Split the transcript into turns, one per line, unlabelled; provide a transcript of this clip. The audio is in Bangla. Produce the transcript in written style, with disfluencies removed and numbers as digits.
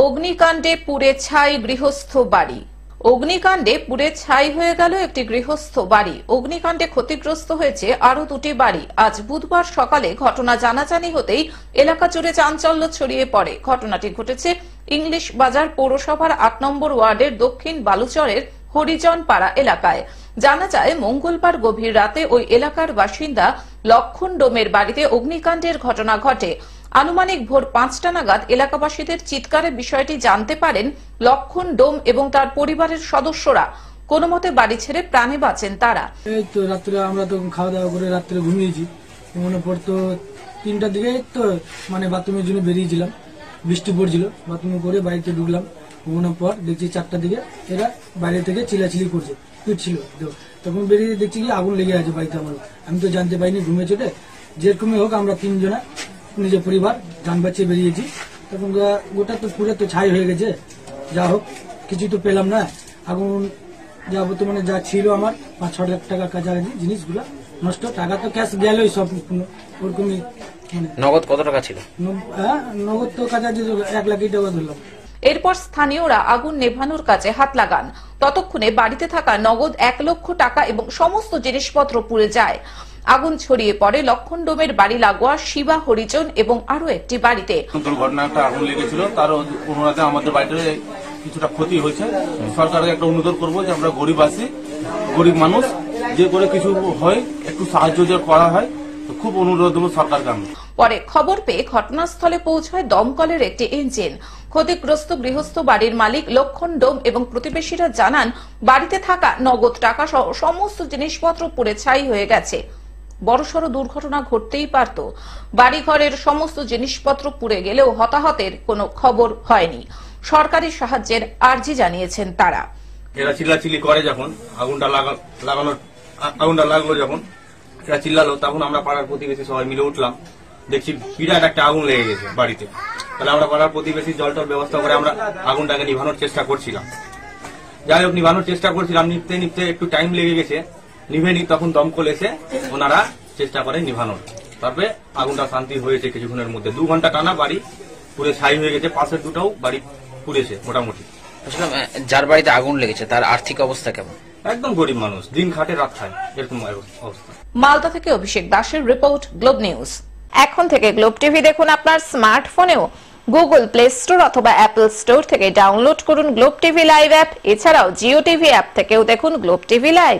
অগ্নিকাণ্ডে পুড়ে ছাই গৃহস্থ বাড়ি। অগ্নিকাণ্ডে পুড়ে ছাই হয়ে গেল একটি গৃহস্থ বাড়ি। অগ্নিকাণ্ডে ক্ষতিগ্রস্ত হয়েছে আরো দুটি বাড়ি। আজ বুধবার সকালে ঘটনা জানাজানি হতেই এলাকা জুড়ে চাঞ্চল্য ছড়িয়ে পড়ে। ঘটনাটি ঘটেছে ইংলিশ বাজার পৌরসভার ৮ নম্বর ওয়ার্ডের দক্ষিণ বালুচরের হরিজন পাড়া এলাকায়। জানা যায় মঙ্গলবার গভীর রাতে ওই এলাকার বাসিন্দা লক্ষণ ডোমের বাড়িতে অগ্নিকাণ্ডের ঘটনা ঘটে। আনুমানিক ভোর ৫টা নাগাদ এলাকাবাসীদের চিৎকারে বিষয়টি জানতে পারেন লক্ষণ ডোম এবং তার পরিবারের সদস্যরা। কোনো মতে বাড়ি ছেড়ে প্রাণে বাঁচেন তারা।
এই তো রাত্রে আমরা তো খাওয়া দাওয়া করে রাত্রে ঘুমিয়েছি, মনে পড়তো ৩টার দিকে তো বাথরুমের জন্য বেরিয়েছিলাম, বৃষ্টি পড়ছিল, বাথরুমে করে বাড়িতে ঢুকলাম। ঘুমানোর পর দেখছি 4টার দিকে এরা বাইরে থেকে চিলাচিলি করছে, পিটছিল। তখন বেরিয়ে দেখছি কি আগুন লেগে আছে বাড়িতে আমার। আমি তো জানতে পারিনি, ঘুমে চোটে যেরকমই হোক আমরা 3 জনা নিজের পরিবার যান বাঁচিয়ে বেরিয়েছি। তখন গোটা তো পুরো তো ছাই হয়ে গেছে। যা হোক কিছু তো পেলাম না। আগুন যা বর্তমানে যা ছিল আমার ৫-৬ লাখ টাকা কাছাকাছি জিনিসগুলো নষ্ট। টাকা তো ক্যাশ গেলই সব, ওরকমই।
নগদ কত টাকা ছিল?
নগদ তো কাছাকাছি 1 লাখ টাকা ধরলাম।
এরপর স্থানীয়রা আগুন নেভানোর কাজে হাত লাগান। ততক্ষণে বাড়িতে থাকা নগদ 1 লক্ষ টাকা এবং সমস্ত জিনিসপত্র পুড়ে যায়। আগুন ছড়িয়ে পড়ে লক্ষণ ডোমের বাড়ি লাগোয়া শিবা হরিজন এবং আরো একটি বাড়িতে।
দুর্ঘটনাটা আগুন লেগেছিল, তার অনুরাধে আমাদের বাড়িতে কিছুটা ক্ষতি হয়েছে। সরকারকে একটা অনুরোধ করবো যে আমরা গরিব আছি, গরিব মানুষ, যে করে কিছু হয় একটু সাহায্য যে করা হয়, খুব অনুরোধ দেবো সরকারকে আমি।
পরে খবর পেয়ে ঘটনাস্থলে পৌঁছায় দমকলের একটি ইঞ্জিন। ক্ষতিগ্রস্ত গৃহস্থ বাড়ির মালিক লক্ষণ ডোম এবং প্রতিবেশীরা জানান বাড়িতে থাকা নগদ টাকা সহ সমস্ত জিনিসপত্র পুড়ে ছাই হয়ে গেছে। বড়সড় দুর্ঘটনা ঘটতেই পারত। বাড়িঘরের সমস্ত জিনিসপত্র পুড়ে গেলেও হতাহতের কোনো খবর হয়নি। সরকারি সাহায্যের আর্জি জানিয়েছেন তারা।
এরা চিল্লাচিল্লি করে যখন আগুনটা লাগলো, যখন এরা চিল্লালো তখন আমরা পাড়ার প্রতিবেশী সবাই মিলে উঠলাম, দেখছি বিরাট একটা আগুন লেগে গেছে বাড়িতে। তাহলে আমরা পাড়ার প্রতিবেশী জল টল ব্যবস্থা করে আমরা আগুনটাকে নিভানোর চেষ্টা করছিলাম। যাই হোক নিভানোর চেষ্টা করছিলাম, নিভতে নিভতে একটু টাইম লেগে গেছে, নিভেনি। তখন দমকল এসে ওনারা চেষ্টা করে নিভানোর, তারপরে আগুনটা শান্তি হয়েছে কিছুক্ষণের মধ্যে। 2 ঘন্টা টানা বাড়ি পুরো ছাই হয়ে গেছে, পাশের দুটাও বাড়ি পুড়েছে মোটামুটি।
যার বাড়িতে আগুন লেগেছে তার আর্থিক অবস্থা কেমন?
একদম গরিব মানুষ, দিন খাটে রাত খায়, এরকম অবস্থা।
মালদা থেকে অভিষেক দাসের রিপোর্ট, গ্লোব নিউজ। এখন থেকে গ্লোব টিভি দেখুন আপনার স্মার্টফোনেও। গুগল প্লে স্টোর অথবা অ্যাপল স্টোর থেকে ডাউনলোড করুন গ্লোব টিভি লাইভ অ্যাপ। এছাড়াও জিও টিভি অ্যাপ থেকেও দেখুন গ্লোব টিভি লাইভ।